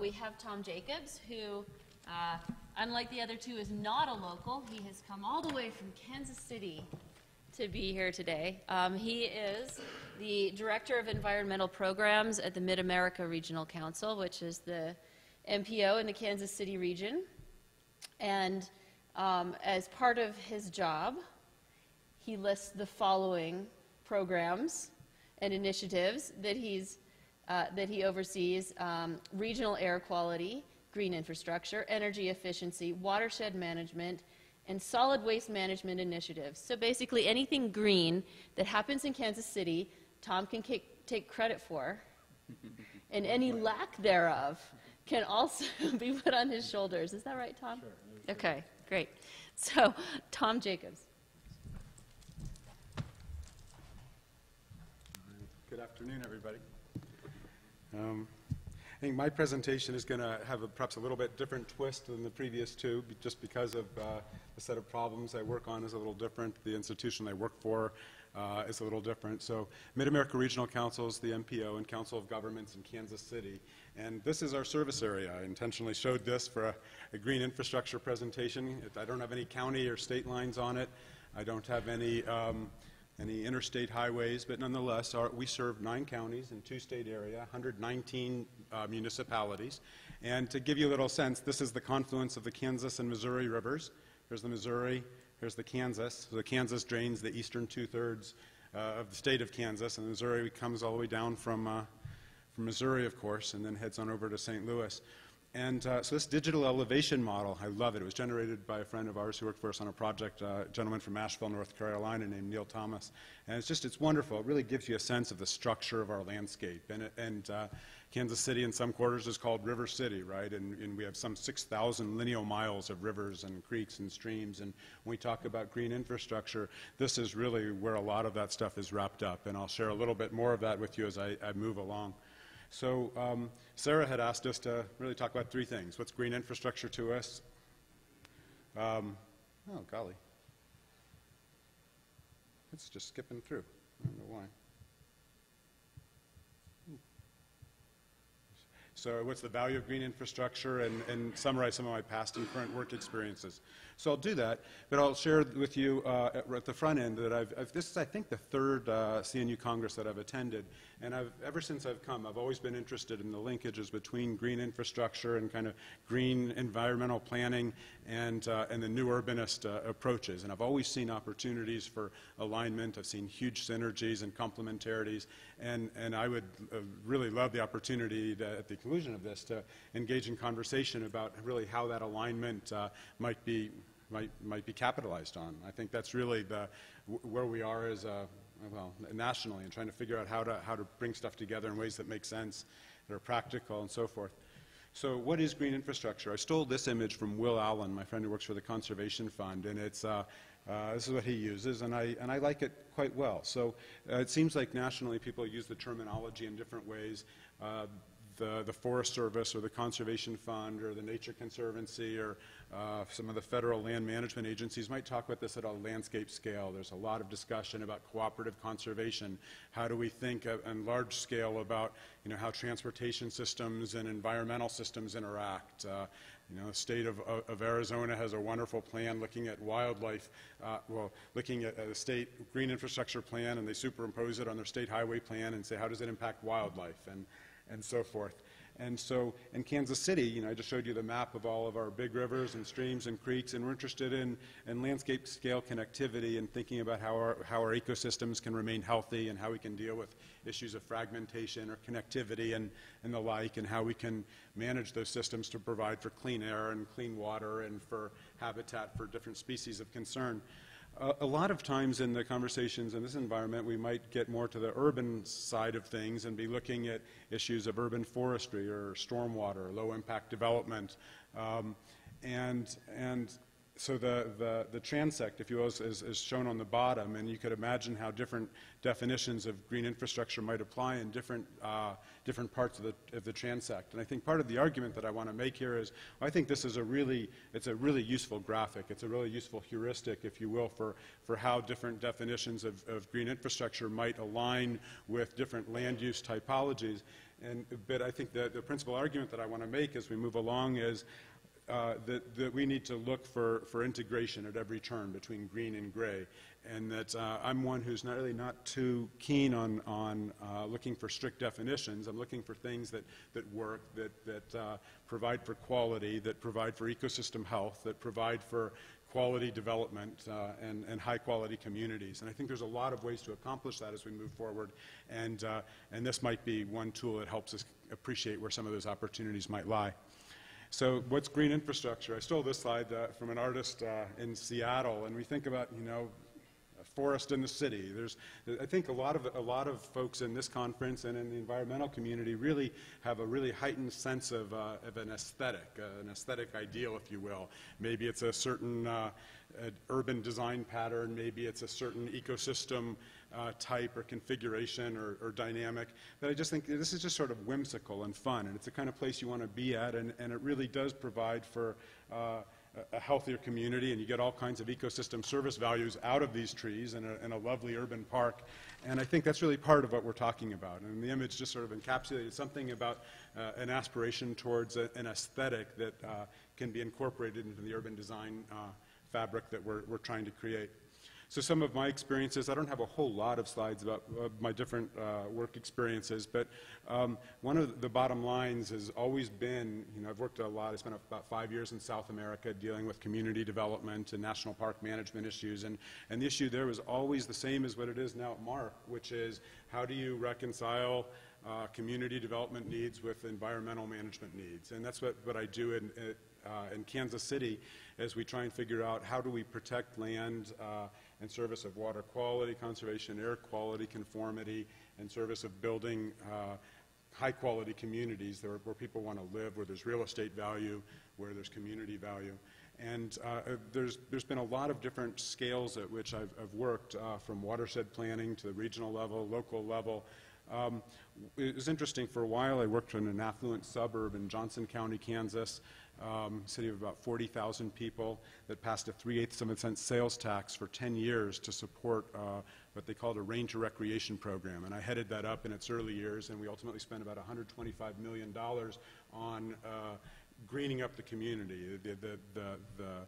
we have Tom Jacobs, who, unlike the other two, is not a local. He has come all the way from Kansas City to be here today. He is the Director of Environmental Programs at the Mid-America Regional Council, which is the MPO in the Kansas City region. And as part of his job, he lists the following programs and initiatives that he oversees: regional air quality, green infrastructure, energy efficiency, watershed management, and solid waste management initiatives. So basically anything green that happens in Kansas City, Tom can take credit for, and any lack thereof can also be put on his shoulders. Is that right, Tom? Sure. Okay, great. So, Tom Jacobs. Good afternoon, everybody. I think my presentation is going to have perhaps a little bit different twist than the previous two, just because of the set of problems I work on is a little different. The institution I work for is a little different. So Mid-America Regional Council is the MPO and Council of Governments in Kansas City. And this is our service area. I intentionally showed this for a green infrastructure presentation. I don't have any county or state lines on it. I don't have any interstate highways, but nonetheless, we serve 9 counties in 2-state area, 119 municipalities. And to give you a little sense, this is the confluence of the Kansas and Missouri rivers. Here's the Missouri, here's the Kansas. So the Kansas drains the eastern 2/3 of the state of Kansas, and the Missouri comes all the way down from Missouri, of course, and then heads on over to St. Louis. And so this digital elevation model, I love it. It was generated by a friend of ours who worked for us on a project, a gentleman from Asheville, North Carolina, named Neil Thomas. And it's wonderful. It really gives you a sense of the structure of our landscape. And Kansas City in some quarters is called River City, right? And we have some 6,000 lineal miles of rivers and creeks and streams. And when we talk about green infrastructure, this is really where a lot of that stuff is wrapped up. And I'll share a little bit more of that with you as I move along. So Sarah had asked us to really talk about 3 things. What's green infrastructure to us? Oh, golly. It's just skipping through. I don't know why. So what's the value of green infrastructure, and summarize some of my past and current work experiences. So I'll do that, but I'll share with you at the front end that this is, I think, the 3rd CNU Congress that I've attended, and ever since I've come, I've always been interested in the linkages between green infrastructure and kind of green environmental planning and the new urbanist approaches, and I've always seen opportunities for alignment. I've seen huge synergies and complementarities, and I would really love the opportunity at the conclusion of this to engage in conversation about really how that alignment might be capitalized on. I think that's really where we are as nationally, and trying to figure out how to bring stuff together in ways that make sense, that are practical, and so forth. So what is green infrastructure? I stole this image from Will Allen, my friend who works for the Conservation Fund, and it's this is what he uses, and I like it quite well. So it seems like nationally people use the terminology in different ways. the Forest Service or the Conservation Fund or the Nature Conservancy or some of the federal land management agencies might talk about this at a landscape scale. There's a lot of discussion about cooperative conservation. How do we think on large scale about, you know, how transportation systems and environmental systems interact? You know, the state of Arizona has a wonderful plan looking at wildlife, looking at a state green infrastructure plan, and they superimpose it on their state highway plan and say, how does it impact wildlife, and so forth. And so in Kansas City, you know, I just showed you the map of all of our big rivers and streams and creeks, and we're interested in landscape scale connectivity and thinking about how our ecosystems can remain healthy and how we can deal with issues of fragmentation or connectivity and the like, and how we can manage those systems to provide for clean air and clean water and for habitat for different species of concern. A lot of times in the conversations in this environment, we might get more to the urban side of things and be looking at issues of urban forestry or stormwater, low-impact development. So the transect, if you will, is shown on the bottom, and you could imagine how different definitions of green infrastructure might apply in different parts of the transect. And I think part of the argument that I want to make here is, I think this is it's a really useful graphic. It's a really useful heuristic, if you will, for how different definitions of green infrastructure might align with different land use typologies. But I think that the principal argument that I want to make as we move along is that we need to look for integration at every turn between green and gray, and that I'm one who's not too keen on looking for strict definitions. I'm looking for things that work, that provide for quality, that provide for ecosystem health, that provide for quality development and high quality communities. And I think there's a lot of ways to accomplish that as we move forward, and this might be one tool that helps us appreciate where some of those opportunities might lie. So what's green infrastructure? I stole this slide from an artist in Seattle, and we think about, you know, a forest in the city. I think a lot of folks in this conference and in the environmental community really have a really heightened sense of an aesthetic ideal, if you will. Maybe it's a certain urban design pattern, maybe it's a certain ecosystem type or configuration or dynamic, that I just think this is just sort of whimsical and fun, and it's the kind of place you want to be at, and it really does provide for a healthier community, and you get all kinds of ecosystem service values out of these trees in a lovely urban park. And I think that's really part of what we're talking about. And the image just sort of encapsulated something about an aspiration towards an aesthetic that can be incorporated into the urban design fabric that we're trying to create. So some of my experiences, I don't have a whole lot of slides about my different work experiences, but one of the bottom lines has always been, you know, I've worked a lot. I spent about 5 years in South America dealing with community development and national park management issues, and the issue there was always the same as what it is now at MARC, which is how do you reconcile community development needs with environmental management needs. And that's what I do in Kansas City, as we try and figure out how do we protect land in service of water quality, conservation, air quality, conformity, in service of building high-quality communities where people want to live, where there's real estate value, where there's community value. And there's been a lot of different scales at which I've worked, from watershed planning to the regional level, local level. It was interesting. For a while I worked in an affluent suburb in Johnson County, Kansas, city of about 40,000 people, that passed a 3/8 sales tax for 10 years to support what they called a ranger recreation program. And I headed that up in its early years, and we ultimately spent about $125 million on greening up the community. The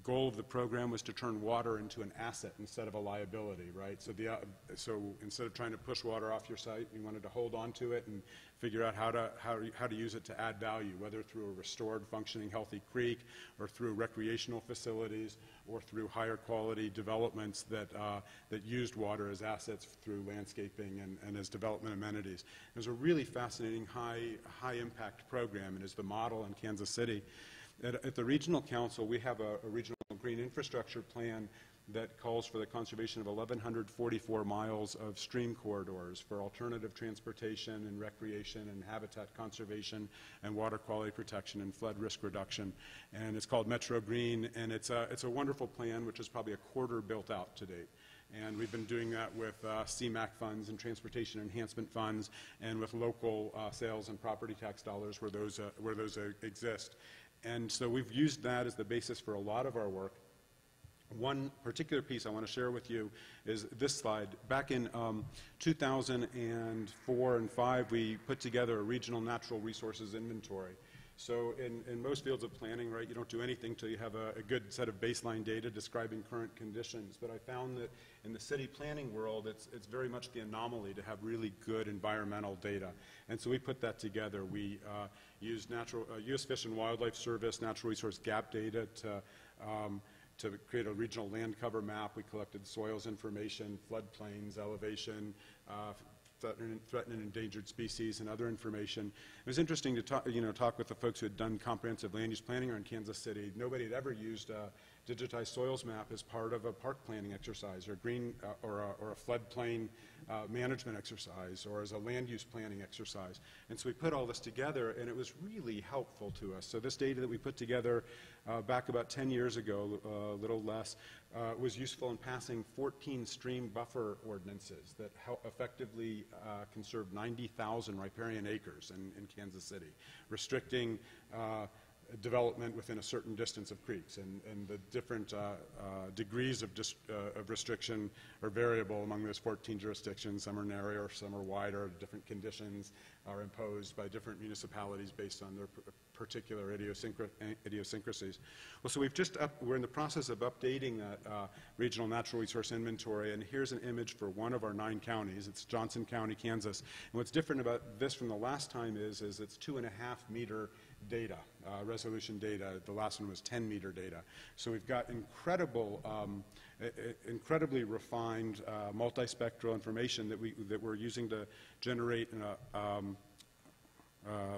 goal of the program was to turn water into an asset instead of a liability, right? So instead of trying to push water off your site, we wanted to hold on to it and figure out how to use it to add value, whether through a restored, functioning, healthy creek, or through recreational facilities, or through higher quality developments that used water as assets through landscaping and as development amenities. It was a really fascinating, high impact program, and is the model in Kansas City. At the Regional Council, we have a regional green infrastructure plan that calls for the conservation of 1,144 miles of stream corridors for alternative transportation and recreation and habitat conservation and water quality protection and flood risk reduction. And it's called Metro Green, and it's a wonderful plan, which is probably a quarter built out to date. And we've been doing that with CMAQ funds and transportation enhancement funds, and with local sales and property tax dollars where those exist. And so we've used that as the basis for a lot of our work. One particular piece I want to share with you is this slide. Back in 2004 and 5, we put together a regional natural resources inventory. So in most fields of planning, right, you don't do anything until you have a good set of baseline data describing current conditions. But I found that in the city planning world, it's very much the anomaly to have really good environmental data. And so we put that together. We used U.S. Fish and Wildlife Service natural resource gap data to create a regional land cover map. We collected soils information, floodplains, elevation, threatened and endangered species, and other information. It was interesting to talk with the folks who had done comprehensive land use planning around Kansas City. Nobody had ever used a digitized soils map as part of a park planning exercise, or or a floodplain management exercise, or as a land use planning exercise. And so we put all this together, and it was really helpful to us. So this data that we put together back about 10 years ago, a little less, was useful in passing 14 stream buffer ordinances that effectively conserved 90,000 riparian acres in Kansas City, restricting development within a certain distance of creeks, and the different degrees of restriction are variable among those 14 jurisdictions. Some are narrower, some are wider. Different conditions are imposed by different municipalities based on their particular idiosyncrasies. Well, so we're in the process of updating that regional natural resource inventory, and here's an image for one of our 9 counties. It's Johnson County, Kansas. And what's different about this from the last time is it's 2.5 meter data, resolution data. The last one was 10 meter data. So we've got incredibly refined multispectral information that we're using to generate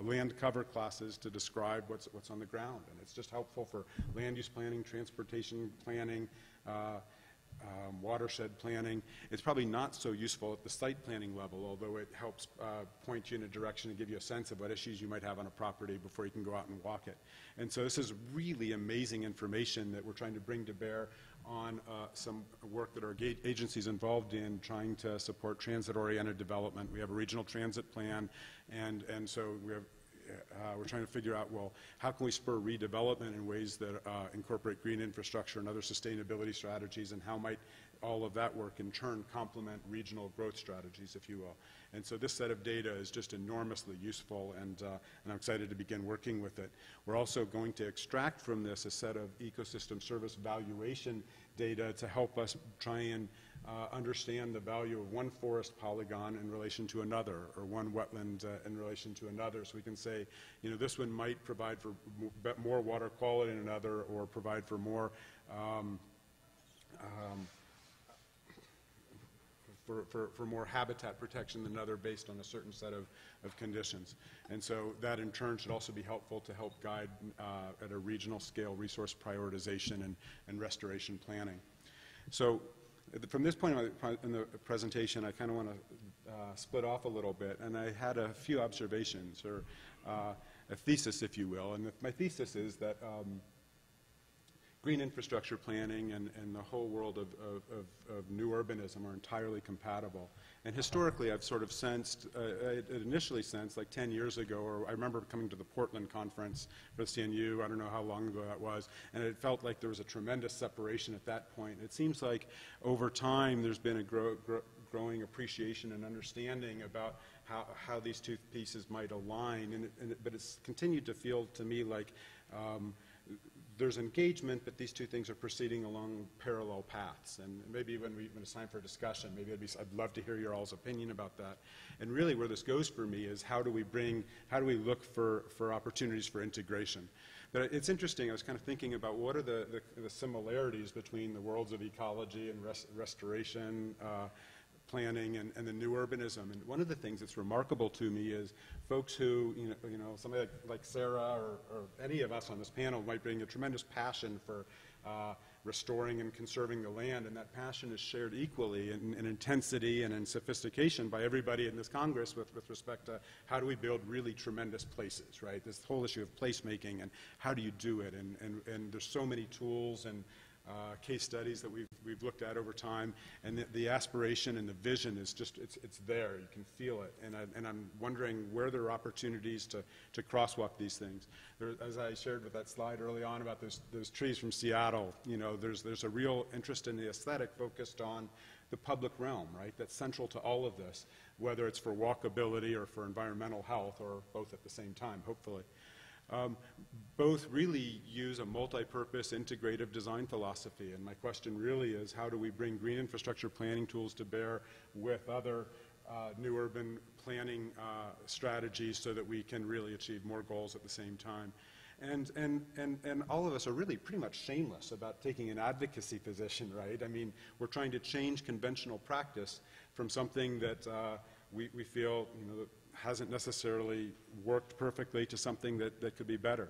land cover classes to describe what's on the ground. And it's just helpful for land use planning, transportation planning, watershed planning. It's probably not so useful at the site planning level, although it helps point you in a direction and give you a sense of what issues you might have on a property before you can go out and walk it. And so this is really amazing information that we're trying to bring to bear on some work that our agency's involved in, trying to support transit-oriented development. We have a regional transit plan, and so we're trying to figure out, well, how can we spur redevelopment in ways that incorporate green infrastructure and other sustainability strategies, and how might all of that work in turn complement regional growth strategies, if you will. And so this set of data is just enormously useful, and I'm excited to begin working with it. We're also going to extract from this a set of ecosystem service valuation data to help us try and understand the value of one forest polygon in relation to another, or one wetland in relation to another. So we can say, this one might provide for more water quality than another, or provide for more for more habitat protection than another, based on a certain set of conditions. And so that in turn should also be helpful to help guide at a regional scale resource prioritization and restoration planning. So from this point in the presentation, I kind of want to split off a little bit, and I had a few observations, or a thesis, if you will. And my thesis is that green infrastructure planning and the whole world of new urbanism are entirely compatible. And historically, I've sort of sensed, I initially sensed like 10 years ago, or I remember coming to the Portland conference for the CNU, I don't know how long ago that was, and it felt like there was a tremendous separation at that point. It seems like over time there's been a growing appreciation and understanding about how these two pieces might align, but it's continued to feel to me like there's engagement, but these two things are proceeding along parallel paths. And maybe when it's time for a discussion, maybe I'd love to hear your all's opinion about that. And really where this goes for me is how do we look for opportunities for integration? But it's interesting, I was kind of thinking about what are the similarities between the worlds of ecology and restoration, planning, and the new urbanism. And one of the things that's remarkable to me is folks who, somebody like Sarah or any of us on this panel might bring a tremendous passion for restoring and conserving the land, and that passion is shared equally in intensity and in sophistication by everybody in this Congress with respect to how do we build really tremendous places, right? This whole issue of placemaking and how do you do it, and there's so many tools and case studies that we've looked at over time, and the aspiration and the vision is just, it's there. You can feel it. And I'm wondering where there are opportunities to crosswalk these things. As I shared with that slide early on about those trees from Seattle, you know, there's a real interest in the aesthetic focused on the public realm, right? That's central to all of this, whether it's for walkability or for environmental health, or both at the same time, hopefully. Both really use a multi-purpose integrative design philosophy, and my question really is, how do we bring green infrastructure planning tools to bear with other new urban planning strategies so that we can really achieve more goals at the same time? And all of us are really pretty much shameless about taking an advocacy position, right? I mean, we're trying to change conventional practice from something that we feel, you know, hasn't necessarily worked perfectly to something that could be better.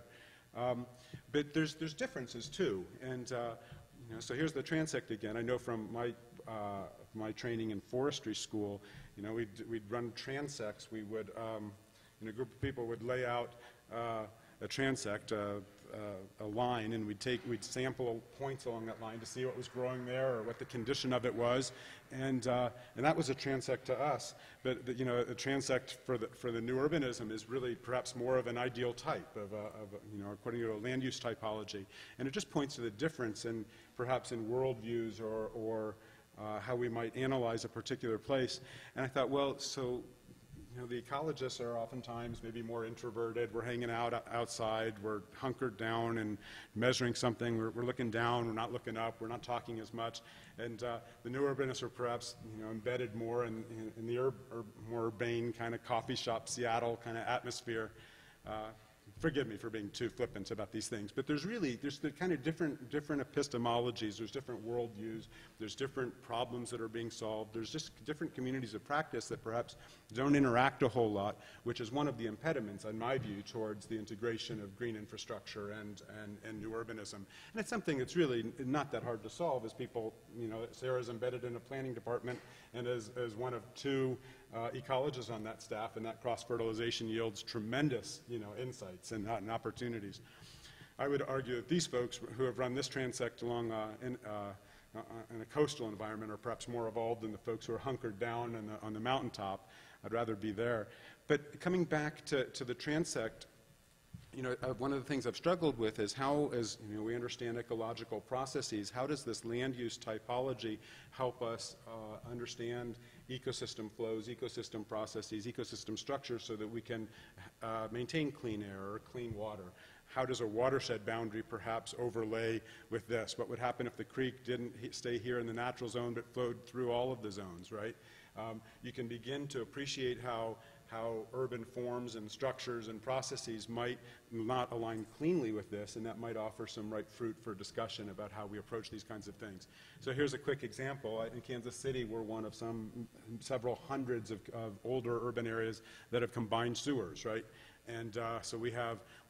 But there's differences too, and you know, so here's the transect again. I know from my training in forestry school, you know, we'd run transects. We would, you know, a group of people would lay out a transect, a line, and we'd sample points along that line to see what was growing there or what the condition of it was, and that was a transect to us. But you know, a transect for the new urbanism is really perhaps more of an ideal type of you know, according to a land use typology, and it just points to the difference in perhaps in worldviews or how we might analyze a particular place. And I thought, well, so, you know, the ecologists are oftentimes maybe more introverted. We're hanging out outside. We're hunkered down and measuring something. We're looking down. We're not looking up. We're not talking as much. And the new urbanists are perhaps, you know, embedded more in the more urbane kind of coffee shop, Seattle kind of atmosphere. Forgive me for being too flippant about these things, but there's the kind of different epistemologies, there's different worldviews, there's different problems that are being solved, there's just different communities of practice that perhaps don't interact a whole lot, which is one of the impediments, in my view, towards the integration of green infrastructure and new urbanism. And it's something that's really not that hard to solve, as people, you know, Sarah's embedded in a planning department, and as one of two ecologists on that staff, and that cross-fertilization yields tremendous, you know, insights and opportunities. I would argue that these folks who have run this transect along in a coastal environment are perhaps more evolved than the folks who are hunkered down on the mountaintop. I'd rather be there. But coming back to the transect, you know, one of the things I've struggled with is how, as you know, we understand ecological processes, how does this land use typology help us understand ecosystem flows, ecosystem processes, ecosystem structures, so that we can maintain clean air or clean water? How does a watershed boundary perhaps overlay with this? What would happen if the creek didn't stay here in the natural zone but flowed through all of the zones, right? You can begin to appreciate how urban forms and structures and processes might not align cleanly with this, and that might offer some ripe fruit for discussion about how we approach these kinds of things. So here's a quick example. In Kansas City, we're one of several hundreds of older urban areas that have combined sewers, right? And so we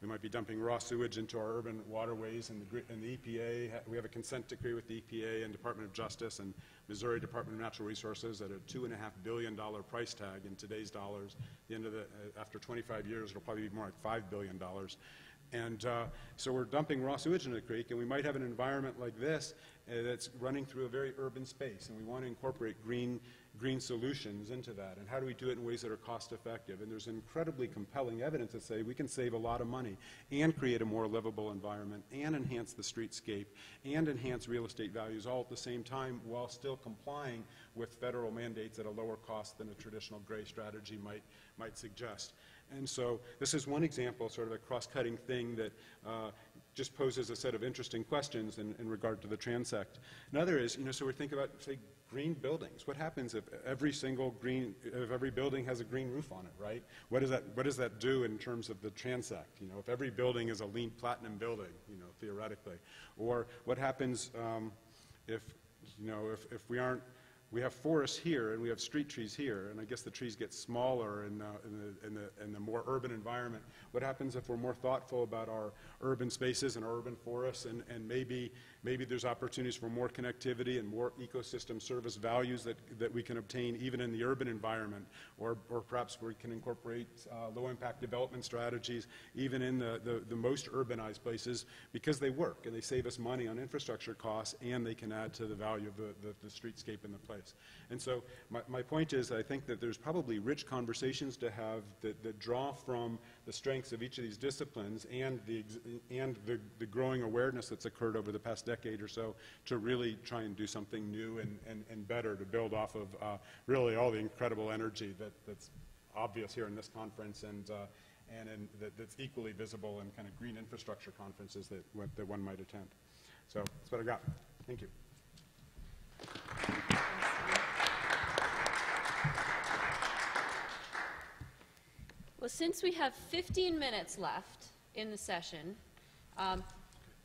might be dumping raw sewage into our urban waterways, and the EPA, we have a consent decree with the EPA and Department of Justice and Missouri Department of Natural Resources at a $2.5 billion price tag in today's dollars. At the end of after 25 years, it'll probably be more like $5 billion. And so we're dumping raw sewage into the creek, and we might have an environment like this that's running through a very urban space, and we want to incorporate green solutions into that. And how do we do it in ways that are cost effective? And there's incredibly compelling evidence that say we can save a lot of money and create a more livable environment and enhance the streetscape and enhance real estate values all at the same time, while still complying with federal mandates at a lower cost than a traditional gray strategy might suggest. And so this is one example, sort of a cross-cutting thing that just poses a set of interesting questions in regard to the transect. Another is, you know, so we're thinking about, say, green buildings. What happens if every building has a green roof on it, right? What does that do in terms of the transect? You know, if every building is a LEED Platinum building, you know, theoretically, or what happens if we have forests here and we have street trees here, and I guess the trees get smaller in the more urban environment. What happens if we're more thoughtful about our urban spaces and our urban forests, and maybe Maybe there's opportunities for more connectivity and more ecosystem service values that we can obtain even in the urban environment, or perhaps we can incorporate low-impact development strategies even in the most urbanized places, because they work and they save us money on infrastructure costs, and they can add to the value of the streetscape in the place. And so my point is, I think that there's probably rich conversations to have that draw from the strengths of each of these disciplines and the growing awareness that's occurred over the past decade or so to really try and do something new and better to build off of really all the incredible energy that's obvious here in this conference and that's equally visible in kind of green infrastructure conferences that one might attend. So that's what I got. Thank you. Well, since we have 15 minutes left in the session,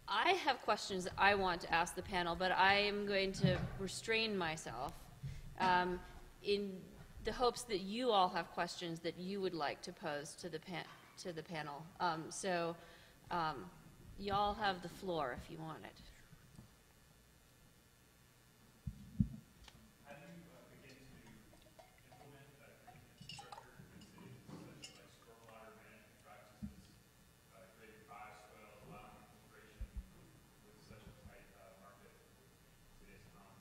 I have questions that I want to ask the panel, but I am going to restrain myself in the hopes that you all have questions that you would like to pose to the panel. So y'all have the floor if you want it. How do you begin to implement green infrastructure in cities such as stormwater management practices, creating bioswale, allowing integration with such a tight market as it is now?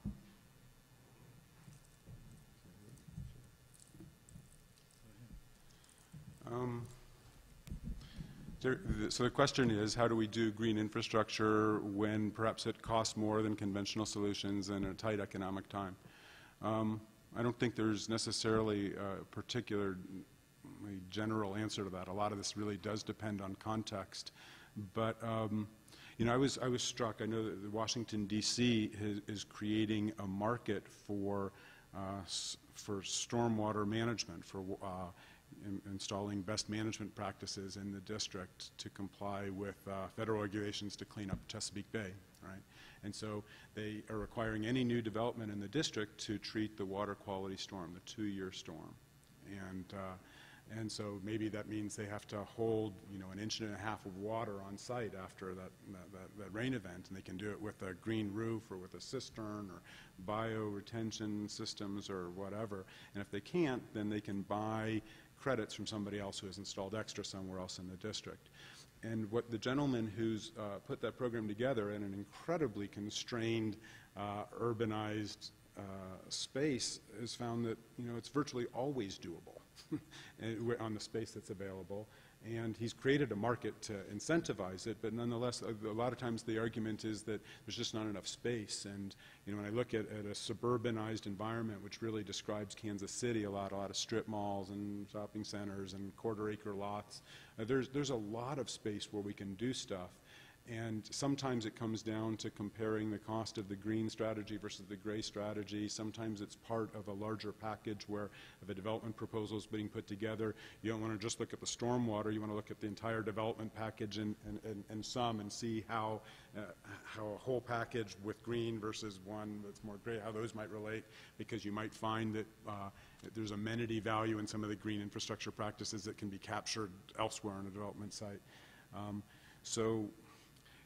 So the question is, how do we do green infrastructure when perhaps it costs more than conventional solutions in a tight economic time? I don't think there's necessarily a particular general answer to that. A lot of this really does depend on context. But you know, I was struck. I know that Washington D.C. is creating a market for stormwater management, for installing best management practices in the district to comply with federal regulations to clean up Chesapeake Bay, right? And so they are requiring any new development in the district to treat the water quality storm, the 2-year storm. And so maybe that means they have to hold, you know, 1.5 inches of water on site after that rain event, and they can do it with a green roof or with a cistern or bio-retention systems or whatever. And if they can't, then they can buy credits from somebody else who has installed extra somewhere else in the district. And what the gentleman who's put that program together in an incredibly constrained, urbanized space has found that, you know, it's virtually always doable on the space that's available. And he's created a market to incentivize it, but nonetheless, a lot of times the argument is that there's just not enough space. And you know, when I look at a suburbanized environment, which really describes Kansas City a lot of strip malls and shopping centers and quarter-acre lots, there's a lot of space where we can do stuff. And sometimes it comes down to comparing the cost of the green strategy versus the gray strategy. Sometimes it's part of a larger package where if a development proposal is being put together, you don't want to just look at the stormwater, you want to look at the entire development package and sum and see how a whole package with green versus one that's more gray, how those might relate, because you might find that there's amenity value in some of the green infrastructure practices that can be captured elsewhere on a development site. So,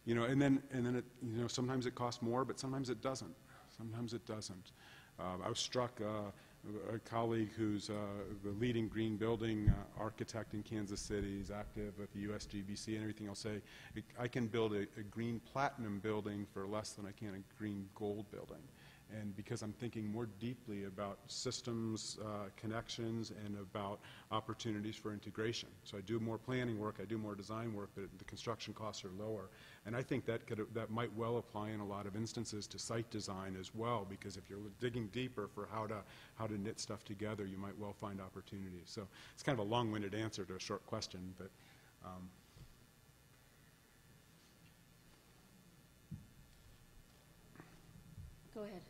you know, and then it, you know, sometimes it costs more, but sometimes it doesn't. Sometimes it doesn't. I was struck, a colleague who's the leading green building architect in Kansas City, he's active with the USGBC and everything, I'll say, I can build a green platinum building for less than I can a green gold building. And because I'm thinking more deeply about systems, connections, and about opportunities for integration. So I do more planning work, I do more design work, but the construction costs are lower. And I think that might well apply in a lot of instances to site design as well, because if you're digging deeper for how to knit stuff together, you might well find opportunities. So it's kind of a long-winded answer to a short question, but. Go ahead.